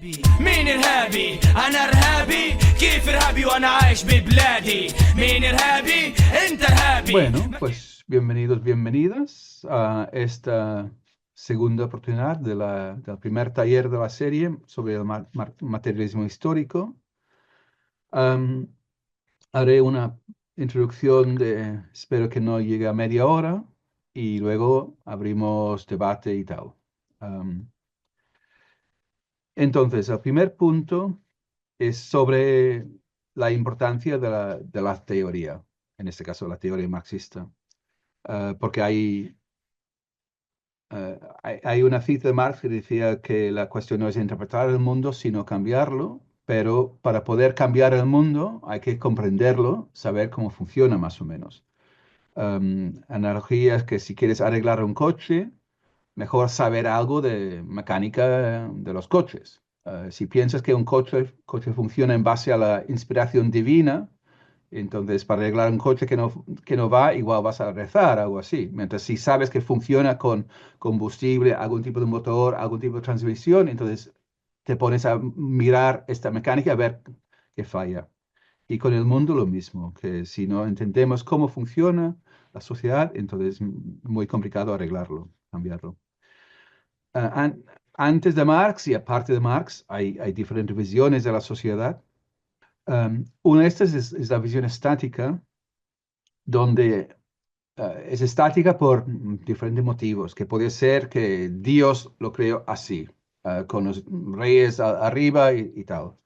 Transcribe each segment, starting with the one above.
مين إرهابي؟ أنا إرهابي. كيف إرهابي وأنا عايش ببلادي؟ مين إرهابي؟ أنت إرهابي. Bueno, pues bienvenidos, bienvenidas a esta segunda oportunidad del primer taller de la serie sobre el materialismo histórico. Am, Haré una introducción espero que no llegue a media hora, y luego abrimos debate y tal. Am, entonces, el primer punto es sobre la importancia de la teoría, en este caso la teoría marxista. Porque hay una cita de Marx que decía que la cuestión no es interpretar el mundo, sino cambiarlo, pero para poder cambiar el mundo hay que comprenderlo, saber cómo funciona más o menos. Analogías que si quieres arreglar un coche, mejor saber algo de mecánica de los coches. Si piensas que un coche funciona en base a la inspiración divina, entonces para arreglar un coche que no va, igual vas a rezar, algo así. Mientras si sabes que funciona con combustible, algún tipo de motor, algún tipo de transmisión, entonces te pones a mirar esta mecánica a ver qué falla. Y con el mundo lo mismo, que si no entendemos cómo funciona la sociedad, entonces es muy complicado arreglarlo, cambiarlo. Antes de Marx y aparte de Marx hay diferentes visiones de la sociedad. Una de estas es la visión estática, donde es estática por diferentes motivos, que puede ser que Dios lo creó así, con los reyes arriba y tal.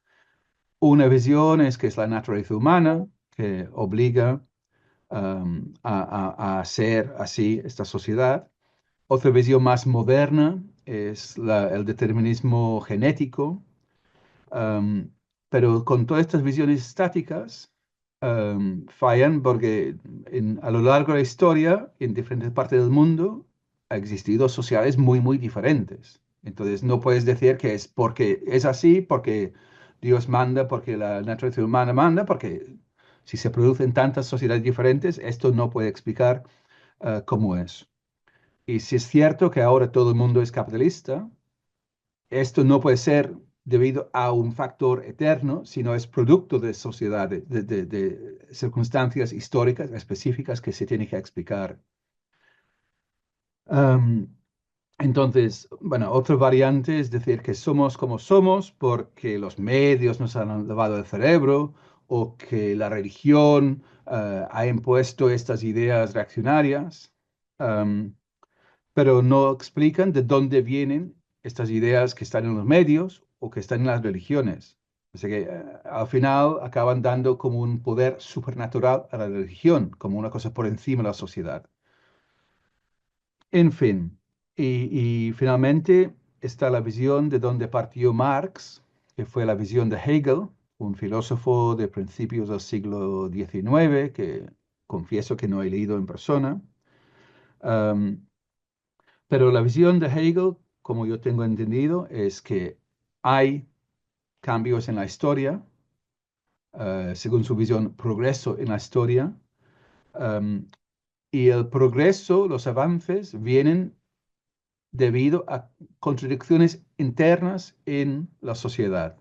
Una visión es que es la naturaleza humana que obliga a hacer así esta sociedad. Otra visión más moderna es el determinismo genético. Um, pero con todas estas visiones estáticas fallan porque a lo largo de la historia, en diferentes partes del mundo, ha existido sociedades muy, muy diferentes. Entonces no puedes decir que es porque es así, porque Dios manda, porque la naturaleza humana manda, porque si se producen tantas sociedades diferentes, esto no puede explicar cómo es. Y si es cierto que ahora todo el mundo es capitalista, esto no puede ser debido a un factor eterno, sino es producto de sociedades, de circunstancias históricas específicas que se tienen que explicar. Um, entonces, bueno, otra variante es decir que somos como somos porque los medios nos han lavado el cerebro, o que la religión ha impuesto estas ideas reaccionarias. Um, pero no explican de dónde vienen estas ideas que están en los medios o que están en las religiones. O sea que al final acaban dando como un poder supernatural a la religión, como una cosa por encima de la sociedad. En fin, y finalmente está la visión de donde partió Marx, que fue la visión de Hegel, un filósofo de principios del siglo XIX, que confieso que no he leído en persona. Um, Pero la visión de Hegel, como yo tengo entendido, es que hay cambios en la historia, según su visión, progreso en la historia, um, y el progreso, los avances, vienen debido a contradicciones internas en la sociedad.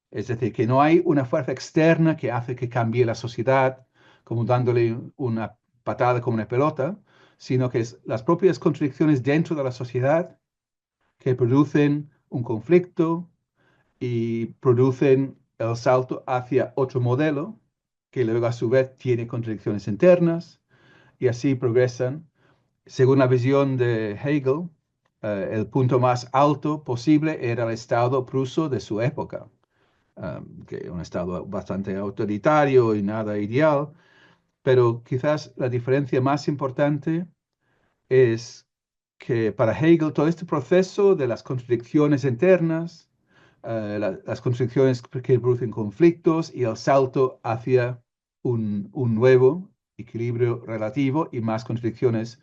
Es decir, que no hay una fuerza externa que hace que cambie la sociedad, como dándole una patada como una pelota, sino que es las propias contradicciones dentro de la sociedad que producen un conflicto y producen el salto hacia otro modelo que luego a su vez tiene contradicciones internas, y así progresan. Según la visión de Hegel, el punto más alto posible era el Estado pruso de su época, que un Estado bastante autoritario y nada ideal, pero quizás la diferencia más importante es que para Hegel todo este proceso de las contradicciones internas, las contradicciones que producen conflictos y el salto hacia un nuevo equilibrio relativo y más contradicciones,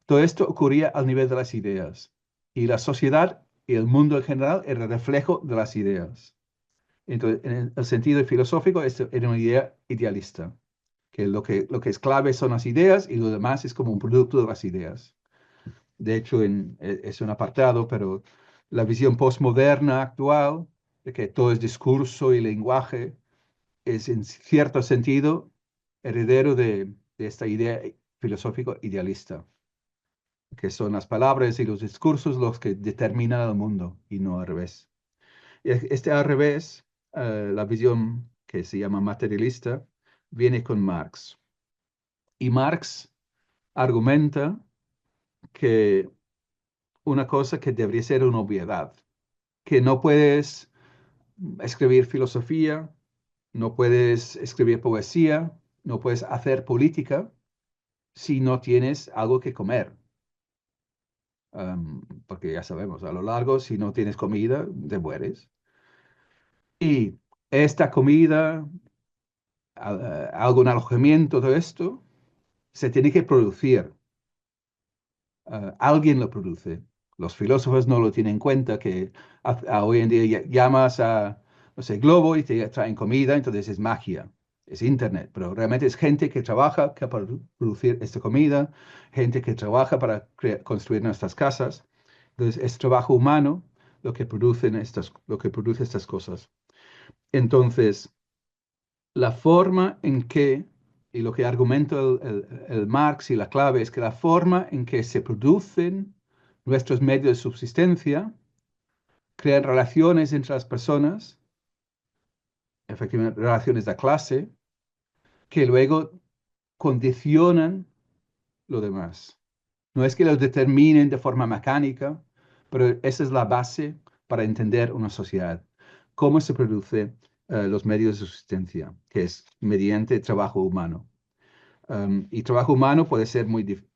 todo esto ocurría al nivel de las ideas. Y la sociedad y el mundo en general era el reflejo de las ideas. Entonces, en el sentido filosófico, esto era una idea idealista, que lo que es clave son las ideas y lo demás es como un producto de las ideas. De hecho, es un apartado, pero la visión postmoderna actual de que todo es discurso y lenguaje, es en cierto sentido heredero de esta idea filosófica idealista, que son las palabras y los discursos los que determinan el mundo y no al revés. Y este al revés, la visión que se llama materialista, viene con Marx. Y Marx argumenta que una cosa que debería ser una obviedad, que no puedes escribir filosofía, no puedes escribir poesía, no puedes hacer política si no tienes algo que comer. Porque ya sabemos, a lo largo, si no tienes comida, te mueres. Y esta comida, algún alojamiento, todo esto, se tiene que producir. Alguien lo produce. Los filósofos no lo tienen en cuenta, que hoy en día llamas a, no sé, Globo y te traen comida, entonces es magia, es internet, pero realmente es gente que trabaja para producir esta comida, gente que trabaja para construir nuestras casas. Entonces es trabajo humano lo que produce estas cosas. Entonces, la forma en que, y lo que argumenta el Marx y la clave es que la forma en que se producen nuestros medios de subsistencia crean relaciones entre las personas, efectivamente relaciones de clase, que luego condicionan lo demás. No es que lo determinen de forma mecánica, pero esa es la base para entender una sociedad. Cómo se producen los medios de subsistencia, que es mediante trabajo humano. Y trabajo humano puede ser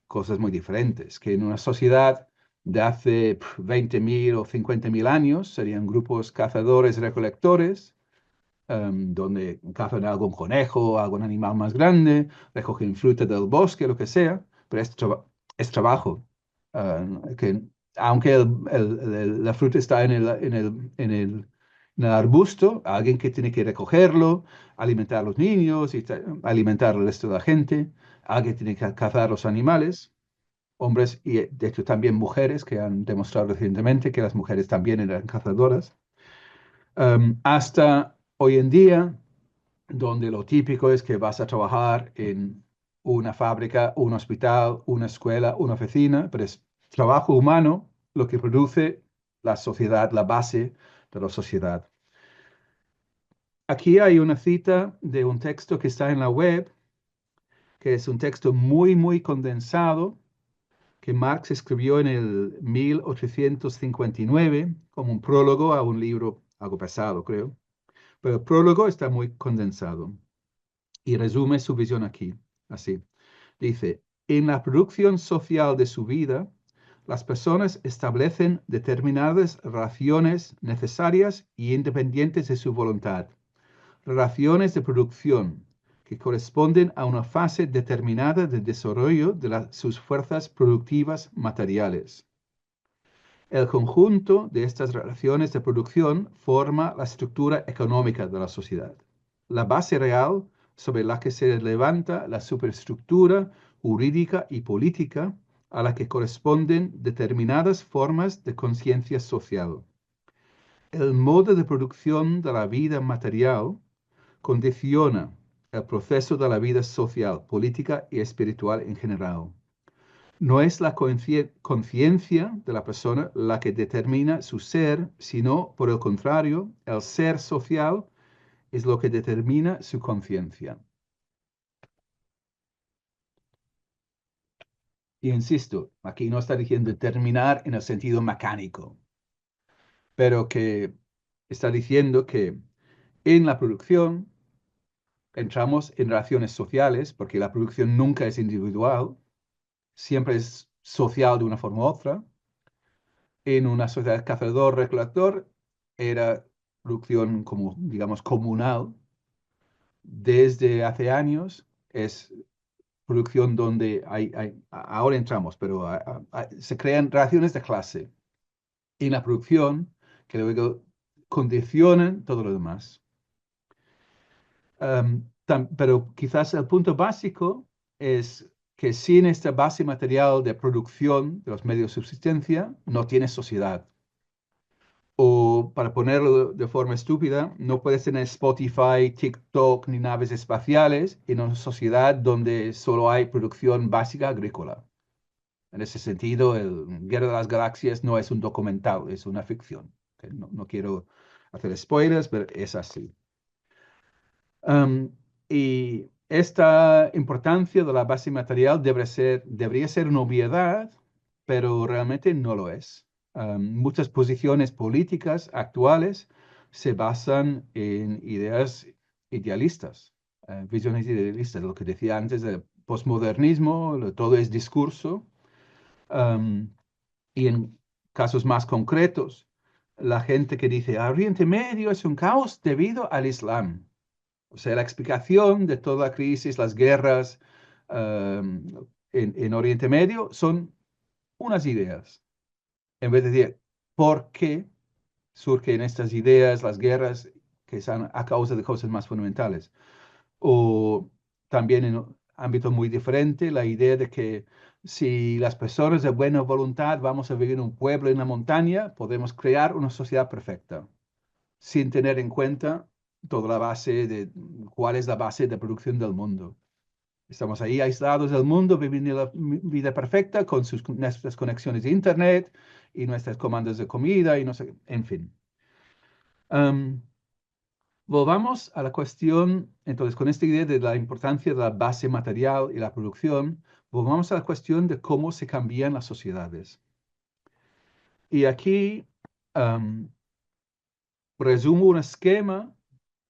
cosas muy diferentes, que en una sociedad de hace 20.000 o 50.000 años serían grupos cazadores-recolectores, donde cazan algún conejo, algún animal más grande, recogen fruta del bosque, lo que sea, pero es trabajo. Que aunque la fruta está en el arbusto, alguien que tiene que recogerlo, alimentar a los niños y alimentar al resto de la gente, alguien tiene que cazar los animales, hombres y de hecho también mujeres que han demostrado recientemente que las mujeres también eran cazadoras. Hasta hoy en día, donde lo típico es que vas a trabajar en una fábrica, un hospital, una escuela, una oficina, pero es trabajo humano lo que produce la sociedad, la base de la sociedad. Aquí hay una cita de un texto que está en la web, que es un texto muy, muy condensado, que Marx escribió en el 1859 como un prólogo a un libro algo pesado, creo. Pero el prólogo está muy condensado y resume su visión aquí, así. Dice, en la producción social de su vida, las personas establecen determinadas relaciones necesarias y independientes de su voluntad. Relaciones de producción que corresponden a una fase determinada de desarrollo de sus fuerzas productivas materiales. El conjunto de estas relaciones de producción forma la estructura económica de la sociedad, la base real sobre la que se levanta la superestructura jurídica y política a la que corresponden determinadas formas de conciencia social. El modo de producción de la vida material condiciona el proceso de la vida social, política y espiritual en general. No es la conciencia de la persona la que determina su ser, sino, por el contrario, el ser social es lo que determina su conciencia. Y insisto, aquí no está diciendo determinar en el sentido mecánico, pero que está diciendo que en la producción entramos en relaciones sociales, porque la producción nunca es individual, siempre es social de una forma u otra. En una sociedad cazador-recolector era producción como, digamos, comunal. Desde hace años es producción donde ahora entramos, pero se crean relaciones de clase en la producción que luego condicionan todo lo demás. Pero quizás el punto básico es que sin esta base material de producción de los medios de subsistencia, no tienes sociedad. O para ponerlo de forma estúpida, no puedes tener Spotify, TikTok ni naves espaciales en una sociedad donde solo hay producción básica agrícola. En ese sentido, el Guerra de las Galaxias no es un documental, es una ficción. ¿Ok? No quiero hacer spoilers, pero es así. Um, y esta importancia de la base material debería ser una obviedad, pero realmente no lo es. Muchas posiciones políticas actuales se basan en ideas idealistas, visiones idealistas, lo que decía antes del posmodernismo, todo es discurso. Um, y en casos más concretos, la gente que dice, Oriente Medio es un caos debido al Islam. O sea, la explicación de toda la crisis, las guerras en Oriente Medio son unas ideas. En vez de decir por qué surgen estas ideas, las guerras, que son a causa de cosas más fundamentales. O también en un ámbito muy diferente, la idea de que si las personas de buena voluntad vamos a vivir en un pueblo en la montaña, podemos crear una sociedad perfecta sin tener en cuenta toda la base de cuál es la base de producción del mundo. Estamos ahí aislados del mundo, viviendo la vida perfecta con nuestras conexiones de Internet y nuestras comandas de comida y no sé, en fin. Um, Volvamos a la cuestión, entonces, con esta idea de la importancia de la base material y la producción, volvamos a la cuestión de cómo se cambian las sociedades. Y aquí resumo un esquema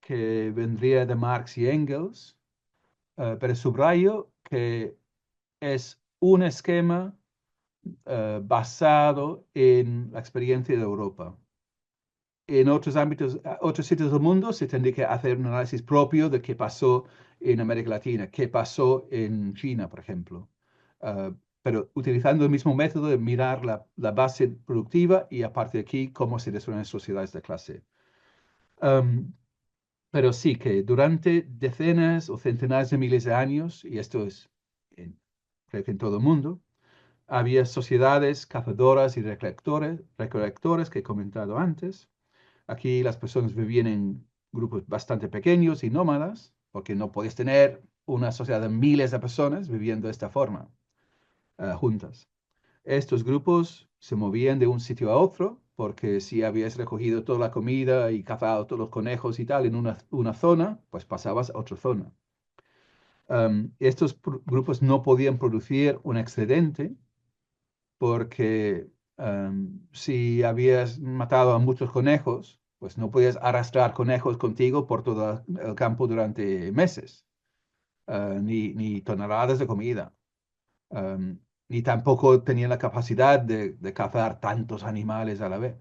que vendría de Marx y Engels, pero subrayo que es un esquema basado en la experiencia de Europa. En otros ámbitos, otros sitios del mundo, se tendría que hacer un análisis propio de qué pasó en América Latina, qué pasó en China, por ejemplo. Pero utilizando el mismo método de mirar la base productiva y a partir de aquí cómo se desarrollan sociedades de clase. Um, Pero sí que durante decenas o centenares de miles de años, y esto es creo que en todo el mundo, había sociedades cazadoras y recolectores que he comentado antes. Aquí las personas vivían en grupos bastante pequeños y nómadas, porque no podías tener una sociedad de miles de personas viviendo de esta forma, juntas. Estos grupos se movían de un sitio a otro, porque si habías recogido toda la comida y cazado todos los conejos y tal en una zona, pues pasabas a otra zona. Estos grupos no podían producir un excedente porque si habías matado a muchos conejos, pues no podías arrastrar conejos contigo por todo el campo durante meses, ni toneladas de comida. um, Ni tampoco tenían la capacidad de cazar tantos animales a la vez.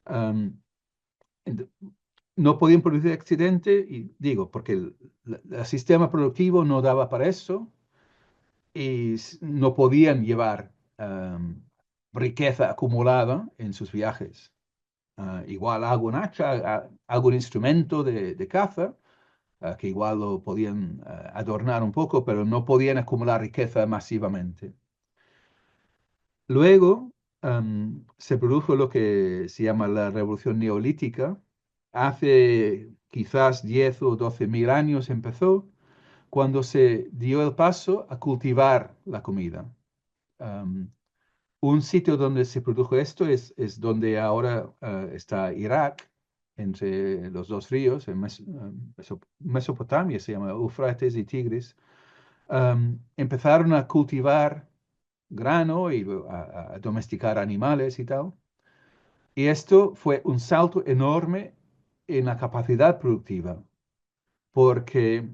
Um, ent- no podían producir accidente, y digo, porque el sistema productivo no daba para eso y no podían llevar riqueza acumulada en sus viajes. Igual algún hacha, algún instrumento de caza, que igual lo podían adornar un poco, pero no podían acumular riqueza masivamente. Luego se produjo lo que se llama la revolución neolítica. Hace quizás 10 o 12 mil años empezó, cuando se dio el paso a cultivar la comida. Um, un sitio donde se produjo esto es donde ahora está Irak, entre los dos ríos, en Mesopotamia, se llama Eufrates y Tigris. Empezaron a cultivar grano y a domesticar animales y tal. Y esto fue un salto enorme en la capacidad productiva, porque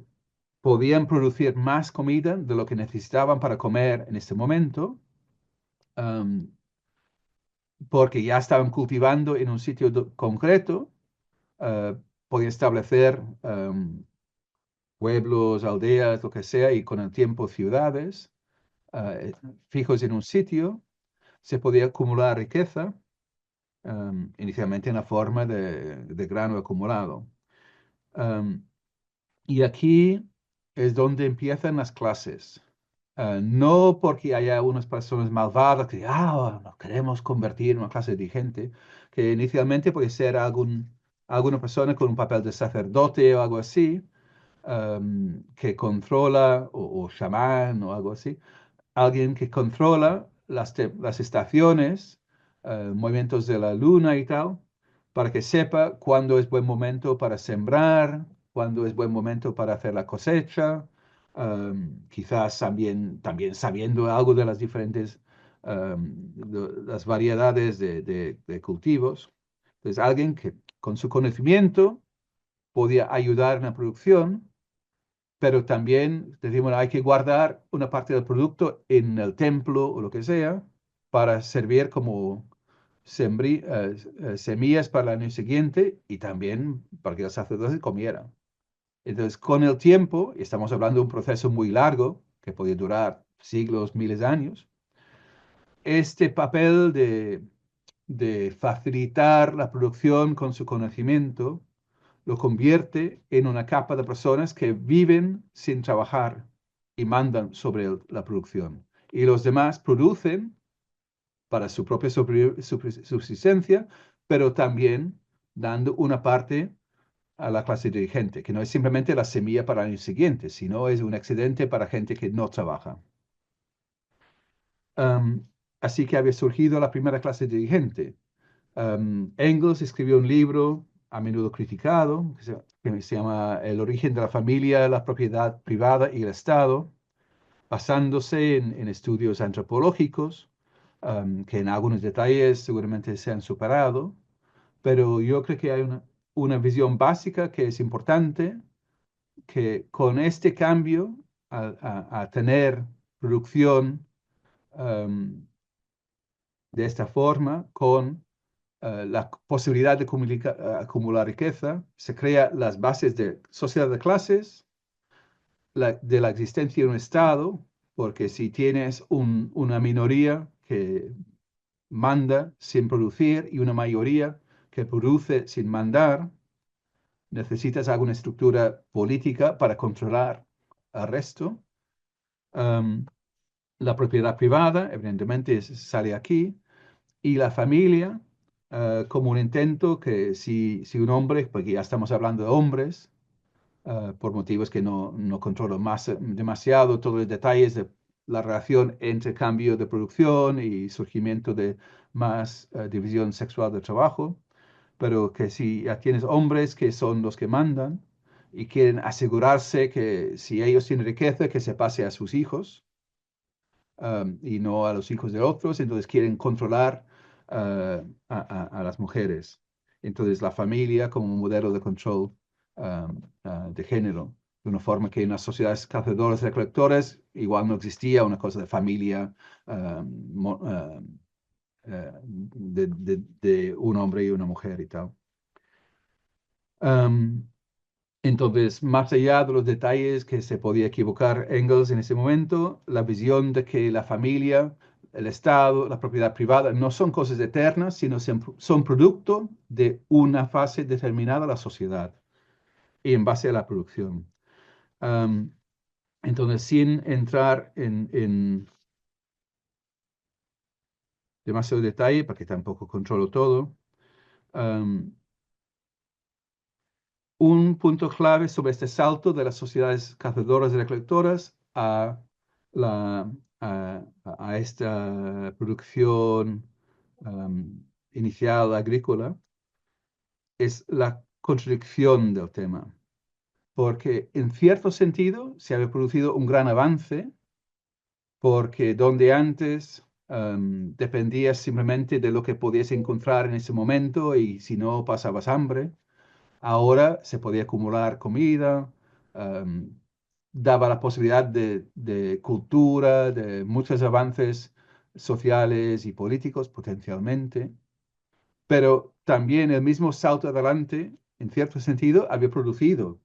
podían producir más comida de lo que necesitaban para comer en este momento, um, porque ya estaban cultivando en un sitio concreto, uh, podían establecer pueblos, aldeas, lo que sea, y con el tiempo ciudades fijos en un sitio. Se podía acumular riqueza, inicialmente en la forma de grano acumulado. Um, y aquí es donde empiezan las clases. No porque haya unas personas malvadas que nos queremos convertir en una clase dirigente, que inicialmente puede ser alguna persona con un papel de sacerdote o algo así, que controla, o chamán o algo así, alguien que controla las estaciones, movimientos de la luna y tal, para que sepa cuándo es buen momento para sembrar, cuándo es buen momento para hacer la cosecha, quizás también sabiendo algo de las diferentes, las variedades de cultivos. Entonces, alguien que con su conocimiento podía ayudar en la producción, pero también decimos, hay que guardar una parte del producto en el templo o lo que sea para servir como semillas para el año siguiente y también para que los sacerdotes comieran. Entonces, con el tiempo, y estamos hablando de un proceso muy largo que podía durar siglos, miles de años, este papel de facilitar la producción con su conocimiento lo convierte en una capa de personas que viven sin trabajar y mandan sobre la producción. Y los demás producen para su propia subsistencia, pero también dando una parte a la clase dirigente, que no es simplemente la semilla para el año siguiente, sino es un excedente para gente que no trabaja. Um, Así que había surgido la primera clase dirigente. Engels escribió un libro a menudo criticado que se llama El origen de la familia, la propiedad privada y el Estado, basándose en estudios antropológicos que en algunos detalles seguramente se han superado, pero yo creo que hay una visión básica que es importante, que con este cambio a tener producción um, de esta forma, con la posibilidad de acumular riqueza, se crean las bases de sociedad de clases, de la existencia de un Estado, porque si tienes una minoría que manda sin producir y una mayoría que produce sin mandar, necesitas alguna estructura política para controlar al resto. Um, la propiedad privada, evidentemente, sale aquí, y la familia como un intento que si un hombre, porque ya estamos hablando de hombres, por motivos que no controlo demasiado todos los detalles de la relación entre cambio de producción y surgimiento de más división sexual del trabajo, pero que si ya tienes hombres que son los que mandan y quieren asegurarse que si ellos tienen riqueza, que se pase a sus hijos, y no a los hijos de otros, entonces quieren controlar a las mujeres. Entonces la familia como un modelo de control de género, de una forma que en las sociedades cazadoras recolectores igual no existía una cosa de familia de un hombre y una mujer y tal. Um, Entonces, más allá de los detalles que se podía equivocar Engels en ese momento, la visión de que la familia, el Estado, la propiedad privada no son cosas eternas, sino son producto de una fase determinada de la sociedad y en base a la producción. Um, entonces, sin entrar en demasiado detalle, porque tampoco controlo todo, um, un punto clave sobre este salto de las sociedades cazadoras y recolectoras la, a esta producción inicial agrícola es la contradicción del tema, porque en cierto sentido se había producido un gran avance, porque donde antes dependías simplemente de lo que podías encontrar en ese momento y si no pasabas hambre, ahora se podía acumular comida, um, daba la posibilidad de cultura, de muchos avances sociales y políticos potencialmente, pero también el mismo salto adelante, en cierto sentido, había producido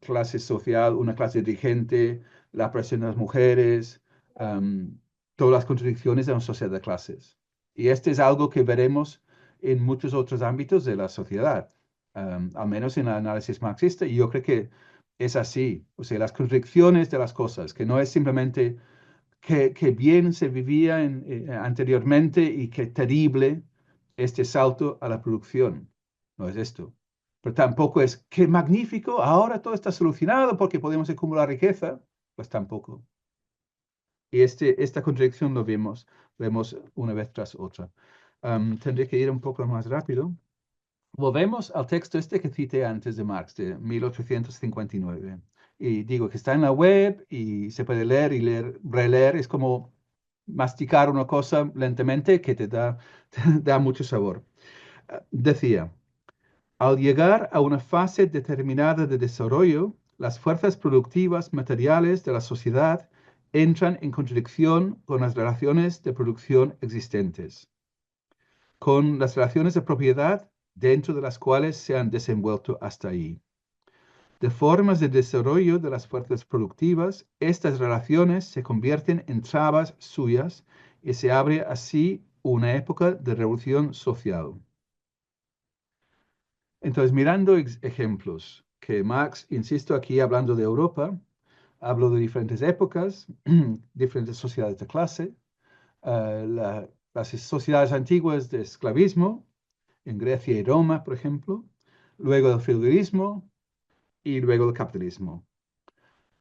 clase social, una clase dirigente, la presión de las mujeres, um, todas las contradicciones de una sociedad de clases. Y este es algo que veremos en muchos otros ámbitos de la sociedad, al menos en el análisis marxista, y yo creo que es así. O sea, las contradicciones de las cosas, que no es simplemente que bien se vivía anteriormente y qué terrible este salto a la producción. No es esto. Pero tampoco es qué magnífico, ahora todo está solucionado porque podemos acumular riqueza. Pues tampoco. Y esta contradicción lo vemos una vez tras otra. Tendré que ir un poco más rápido. Volvemos al texto este que cité antes de Marx, de 1859. Y digo que está en la web y se puede leer y releer. Es como masticar una cosa lentamente que te da, te da mucho sabor. Decía, al llegar a una fase determinada de desarrollo, las fuerzas productivas materiales de la sociedad entran en contradicción con las relaciones de producción existentes, con las relaciones de propiedad dentro de las cuales se han desenvuelto hasta ahí. De formas de desarrollo de las fuerzas productivas, estas relaciones se convierten en trabas suyas y se abre así una época de revolución social. Entonces, mirando ejemplos, que Marx, insisto, aquí hablando de Europa, hablo de diferentes épocas, diferentes sociedades de clase, las sociedades antiguas de esclavismo, en Grecia y Roma, por ejemplo, luego del feudalismo y luego el capitalismo.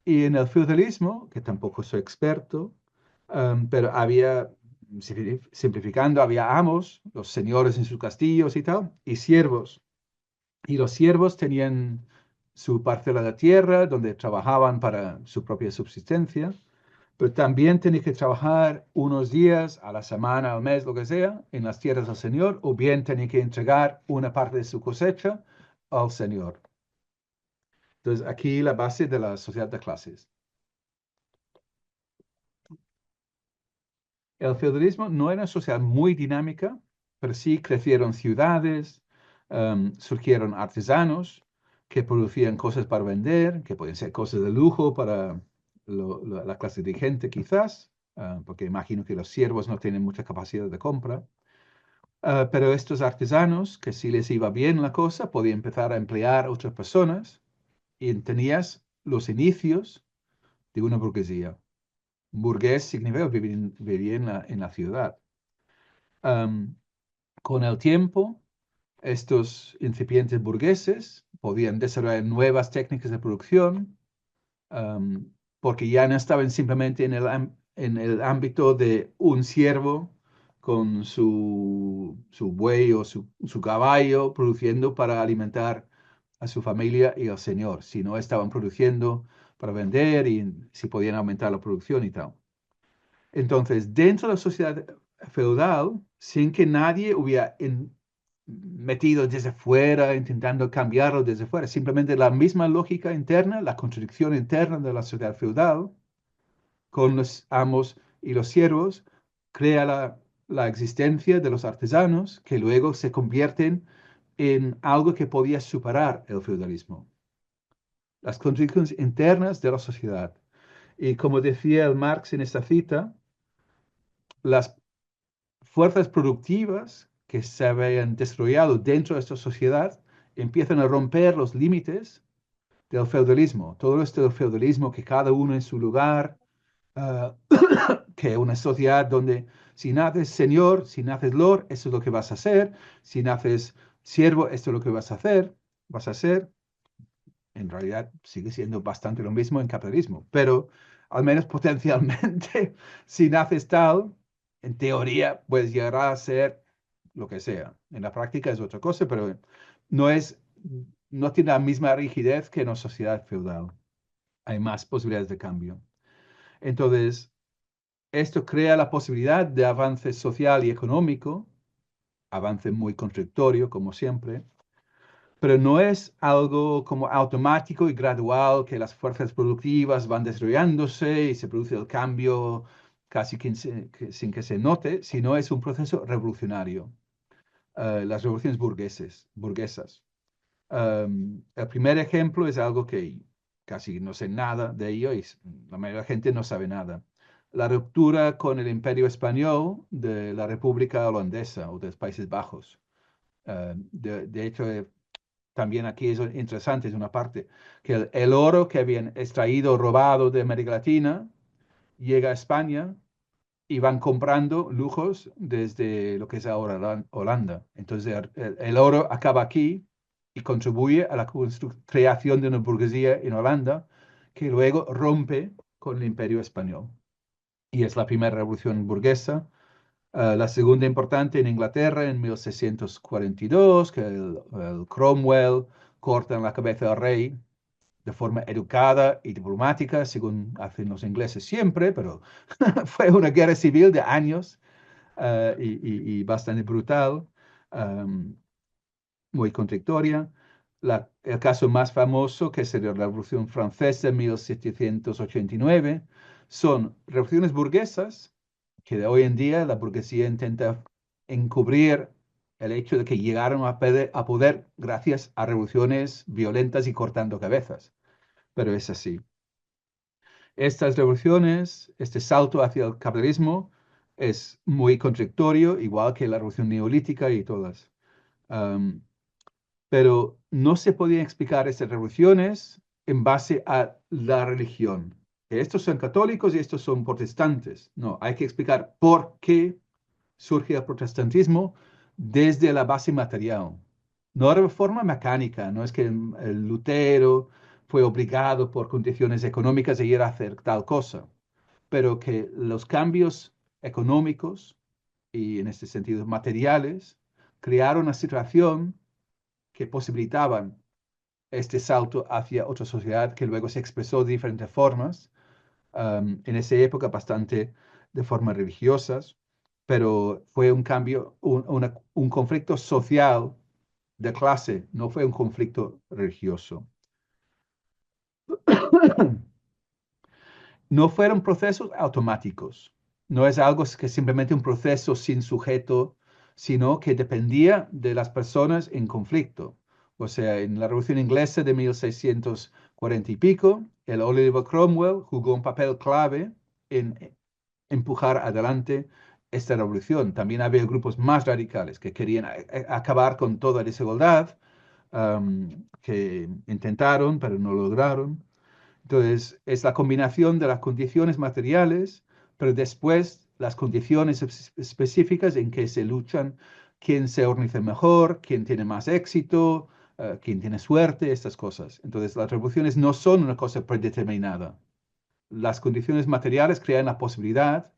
Y en el feudalismo, que tampoco soy experto, pero había, simplificando, había amos, los señores en sus castillos y tal, y siervos. Y los siervos tenían su parcela de tierra donde trabajaban para su propia subsistencia, pero también tenían que trabajar unos días a la semana, al mes, lo que sea, en las tierras del Señor, o bien tenían que entregar una parte de su cosecha al Señor. Entonces, aquí la base de la sociedad de clases. El feudalismo no era una sociedad muy dinámica, pero sí crecieron ciudades, surgieron artesanos que producían cosas para vender, que pueden ser cosas de lujo para la clase dirigente quizás, porque imagino que los siervos no tienen mucha capacidad de compra. Pero estos artesanos, que si les iba bien la cosa, podían empezar a emplear a otras personas y tenías los inicios de una burguesía. Burgués significa vivir en la ciudad. Am, con el tiempo, estos incipientes burgueses podían desarrollar nuevas técnicas de producción, porque ya no estaban simplemente en el ámbito de un siervo con su buey o su caballo produciendo para alimentar a su familia y al señor, sino estaban produciendo para vender y si podían aumentar la producción y tal. Entonces, dentro de la sociedad feudal, sin que nadie hubiera metido desde fuera, intentando cambiarlo desde fuera, simplemente la misma lógica interna, la contradicción interna de la sociedad feudal, con los amos y los siervos, crea la existencia de los artesanos que luego se convierten en algo que podía superar el feudalismo. Las contradicciones internas de la sociedad. Y como decía el Marx en esta cita, las fuerzas productivas que se habían desarrollado dentro de esta sociedad empiezan a romper los límites del feudalismo. Todo esto del feudalismo, que cada uno en su lugar, uh, que una sociedad donde si naces señor, si naces lord, eso es lo que vas a hacer. Si naces siervo, esto es lo que vas a hacer. En realidad sigue siendo bastante lo mismo en capitalismo, pero al menos potencialmente, si naces tal, en teoría puedes llegar a ser lo que sea. En la práctica es otra cosa, pero no es, no tiene la misma rigidez que en una sociedad feudal. Hay más posibilidades de cambio. Entonces, esto crea la posibilidad de avance social y económico, avance muy contradictorio, como siempre, pero no es algo como automático y gradual que las fuerzas productivas van desarrollándose y se produce el cambio casi sin que se note, sino es un proceso revolucionario. Las revoluciones burguesas. El primer ejemplo es algo que casi no sé nada de ello y la mayoría de la gente no sabe nada. La ruptura con el Imperio Español de la República Holandesa o de los Países Bajos. De hecho, también aquí es interesante, es una parte, que el oro que habían extraído, robado de América Latina, llega a España y van comprando lujos desde lo que es ahora Holanda. Entonces el oro acaba aquí y contribuye a la creación de una burguesía en Holanda que luego rompe con el imperio español. Y es la primera revolución burguesa. La segunda importante en Inglaterra en 1642, que el Cromwell corta la cabeza al rey de forma educada y diplomática, según hacen los ingleses siempre, pero fue una guerra civil de años y bastante brutal, um, muy contradictoria. El caso más famoso, que es la Revolución Francesa de 1789, son revoluciones burguesas que de hoy en día la burguesía intenta encubrir el hecho de que llegaron a poder gracias a revoluciones violentas y cortando cabezas. Pero es así. Estas revoluciones, este salto hacia el capitalismo es muy contradictorio, igual que la revolución neolítica y todas. Um, pero no se podían explicar estas revoluciones en base a la religión. Estos son católicos y estos son protestantes. No, hay que explicar por qué surge el protestantismo desde la base material. No de forma mecánica, no es que el Lutero fue obligado por condiciones económicas a ir a hacer tal cosa, pero que los cambios económicos y en este sentido materiales crearon una situación que posibilitaban este salto hacia otra sociedad que luego se expresó de diferentes formas, en esa época bastante de formas religiosas, pero fue un cambio, un conflicto social de clase, no fue un conflicto religioso. No fueron procesos automáticos. No es algo que simplemente un proceso sin sujeto, sino que dependía de las personas en conflicto. O sea, en la Revolución Inglesa de 1640 y pico, el Oliver Cromwell jugó un papel clave en empujar adelante esta revolución. También había grupos más radicales que querían acabar con toda desigualdad, que intentaron, pero no lograron. Entonces, es la combinación de las condiciones materiales, pero después las condiciones específicas en que se luchan, quién se organiza mejor, quién tiene más éxito, quién tiene suerte, estas cosas. Entonces, las revoluciones no son una cosa predeterminada. Las condiciones materiales crean la posibilidad,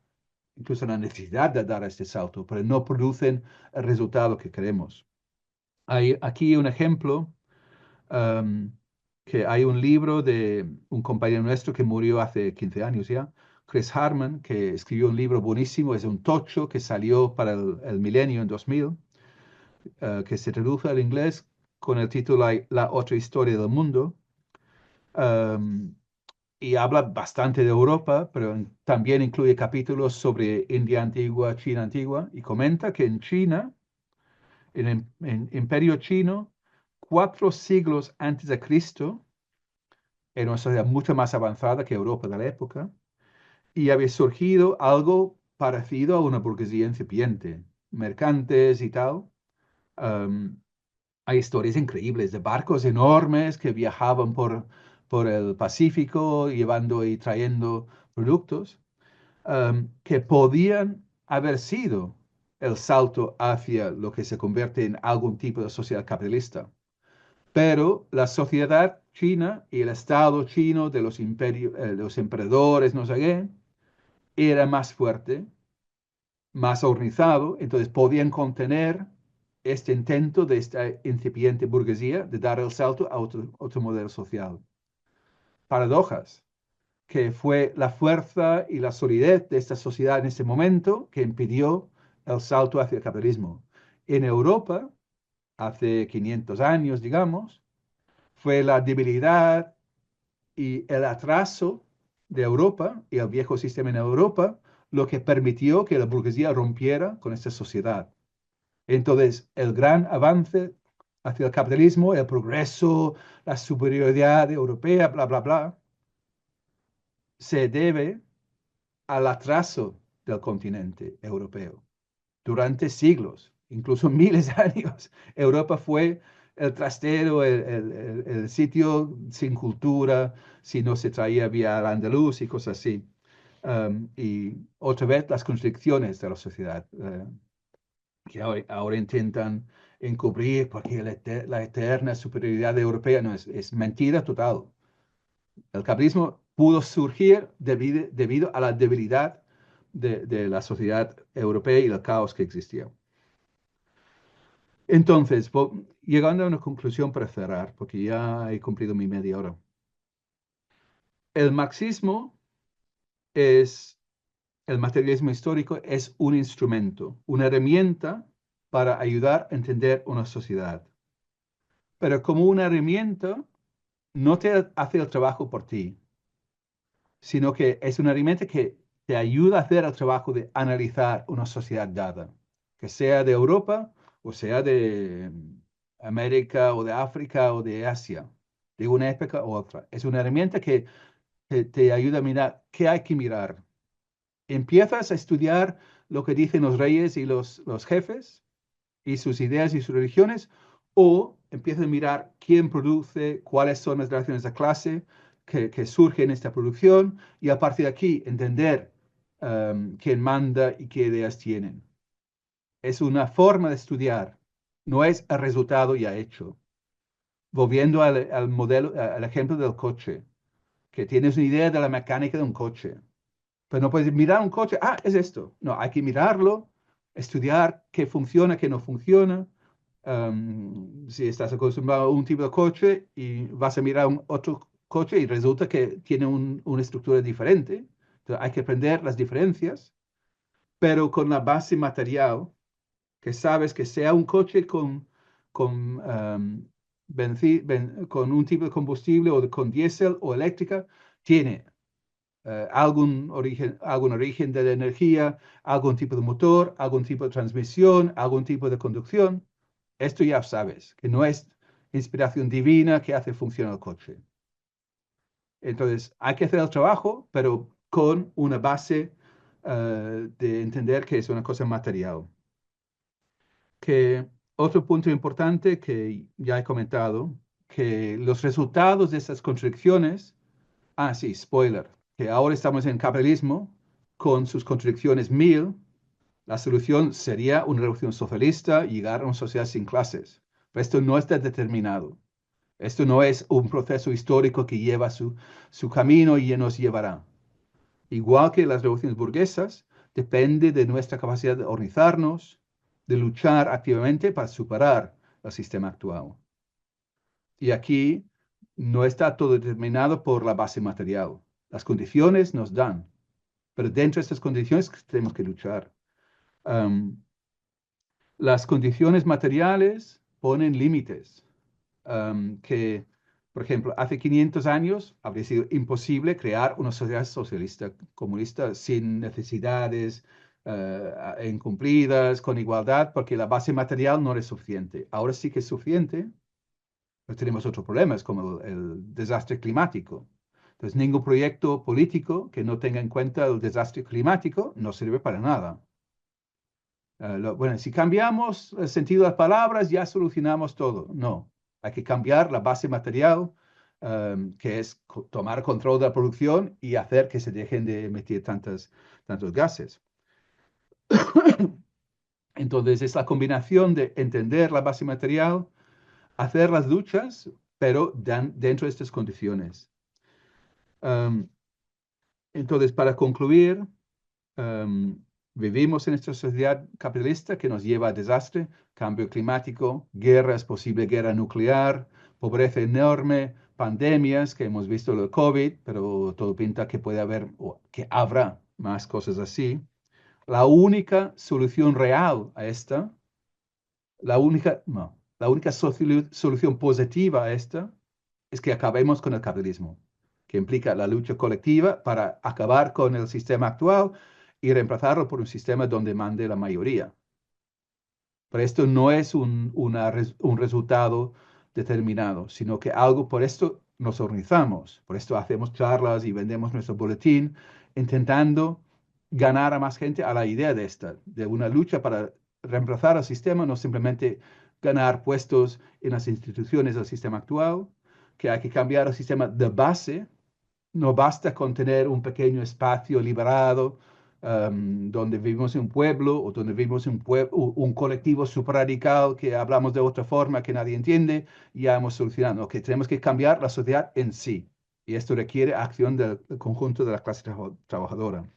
incluso la necesidad de dar este salto, pero no producen el resultado que queremos. Hay aquí un ejemplo um, que hay un libro de un compañero nuestro que murió hace 15 años ya, Chris Harman, que escribió un libro buenísimo, es un tocho que salió para el milenio en 2000, que se traduce al inglés con el título La otra historia del mundo. Um, y habla bastante de Europa, pero también incluye capítulos sobre India antigua, China antigua, y comenta que en China, en el Imperio Chino, 4 siglos antes de Cristo, era una sociedad mucho más avanzada que Europa de la época, y había surgido algo parecido a una burguesía incipiente, mercantes y tal. Um, Hay historias increíbles de barcos enormes que viajaban por el Pacífico llevando y trayendo productos, que podían haber sido el salto hacia lo que se convierte en algún tipo de sociedad capitalista. Pero la sociedad china y el Estado chino de los imperios, los emperadores, no sé qué, era más fuerte, más organizado, entonces podían contener este intento de esta incipiente burguesía de dar el salto a otro modelo social. Paradojas, que fue la fuerza y la solidez de esta sociedad en ese momento que impidió el salto hacia el capitalismo. En Europa, hace 500 años, digamos, fue la debilidad y el atraso de Europa y el viejo sistema en Europa lo que permitió que la burguesía rompiera con esta sociedad. Entonces, el gran avance hacia el capitalismo, el progreso, la superioridad europea, bla, bla, bla, se debe al atraso del continente europeo. Durante siglos, incluso miles de años, Europa fue el trastero, sitio sin cultura, si no se traía vía al andaluz y cosas así. Y otra vez las constricciones de la sociedad, que ahora intentan encubrir porque la eterna superioridad europea no es mentira total. El capitalismo pudo surgir debido a la debilidad de la sociedad europea y el caos que existía. Entonces, llegando a una conclusión para cerrar, porque ya he cumplido mi media hora. El marxismo es, el materialismo histórico es un instrumento, una herramienta para ayudar a entender una sociedad. Pero como una herramienta, no te hace el trabajo por ti, sino que es una herramienta que te ayuda a hacer el trabajo de analizar una sociedad dada, que sea de Europa o sea de América o de África o de Asia, de una época u otra. Es una herramienta que te ayuda a mirar qué hay que mirar. Empiezas a estudiar lo que dicen los reyes y los jefes y sus ideas y sus religiones, o empieza a mirar quién produce, cuáles son las relaciones de clase que surgen en esta producción, y a partir de aquí entender quién manda y qué ideas tienen. Es una forma de estudiar, no es el resultado ya hecho. Volviendo al modelo, al ejemplo del coche, que tienes una idea de la mecánica de un coche, pero no puedes mirar un coche, es esto. No, hay que mirarlo, estudiar qué funciona, qué no funciona. Si estás acostumbrado a un tipo de coche y vas a mirar otro coche y resulta que tiene una estructura diferente, entonces hay que aprender las diferencias, pero con la base material, que sabes que sea un coche con, con un tipo de combustible o con diésel o eléctrica, tiene algún origen de la energía, algún tipo de motor, algún tipo de transmisión, algún tipo de conducción. Esto ya sabes, que no es inspiración divina que hace funcionar el coche. Entonces, hay que hacer el trabajo, pero con una base de entender que es una cosa material. Que otro punto importante que ya he comentado, que los resultados de esas contradicciones, sí, spoiler, que ahora estamos en capitalismo con sus contradicciones mil. La solución sería una revolución socialista y llegar a una sociedad sin clases. Pero esto no está determinado. Esto no es un proceso histórico que lleva su camino y nos llevará. Igual que las revoluciones burguesas, depende de nuestra capacidad de organizarnos, de luchar activamente para superar el sistema actual. Y aquí no está todo determinado por la base material. Las condiciones nos dan, pero dentro de estas condiciones tenemos que luchar. Las condiciones materiales ponen límites, que, por ejemplo, hace 500 años habría sido imposible crear una sociedad socialista comunista sin necesidades incumplidas, con igualdad, porque la base material no es suficiente. Ahora sí que es suficiente, pero tenemos otros problemas como el desastre climático. Entonces, ningún proyecto político que no tenga en cuenta el desastre climático no sirve para nada. Bueno, si cambiamos el sentido de las palabras, ya solucionamos todo. No, hay que cambiar la base material, que es tomar control de la producción y hacer que se dejen de emitir tantos gases. Entonces, es la combinación de entender la base material, hacer las luchas, pero dentro de estas condiciones. Entonces, para concluir, vivimos en esta sociedad capitalista que nos lleva a desastre, cambio climático, guerras, posible guerra nuclear, pobreza enorme, pandemias, que hemos visto lo de COVID, pero todo pinta que puede haber o que habrá más cosas así. La única solución real a esta, la única solución positiva a esta es que acabemos con el capitalismo, que implica la lucha colectiva para acabar con el sistema actual y reemplazarlo por un sistema donde mande la mayoría. Pero esto no es un resultado determinado, sino que algo, por esto nos organizamos, por esto hacemos charlas y vendemos nuestro boletín, intentando ganar a más gente a la idea de una lucha para reemplazar el sistema, no simplemente ganar puestos en las instituciones del sistema actual, que hay que cambiar el sistema de base no basta con tener un pequeño espacio liberado donde vivimos en un pueblo o donde vivimos en un colectivo super radical que hablamos de otra forma que nadie entiende y ya hemos solucionado. No, que tenemos que cambiar la sociedad en sí. Y esto requiere acción del conjunto de la clase trabajadora.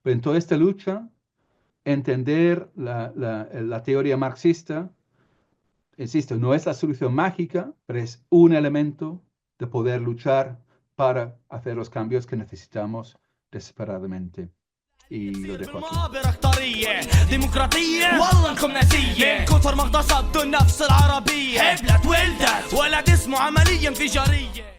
Pero en toda esta lucha, entender la teoría marxista, insisto, no es la solución mágica, pero es un elemento de poder luchar para hacer los cambios que necesitamos desesperadamente. Y lo dejo aquí. المعابر طرية ديمقراطية والله انكم ناسية من كثر ما اغتصبتوا النفس العربية حبلت ولدت ولد اسمه عملية انفجارية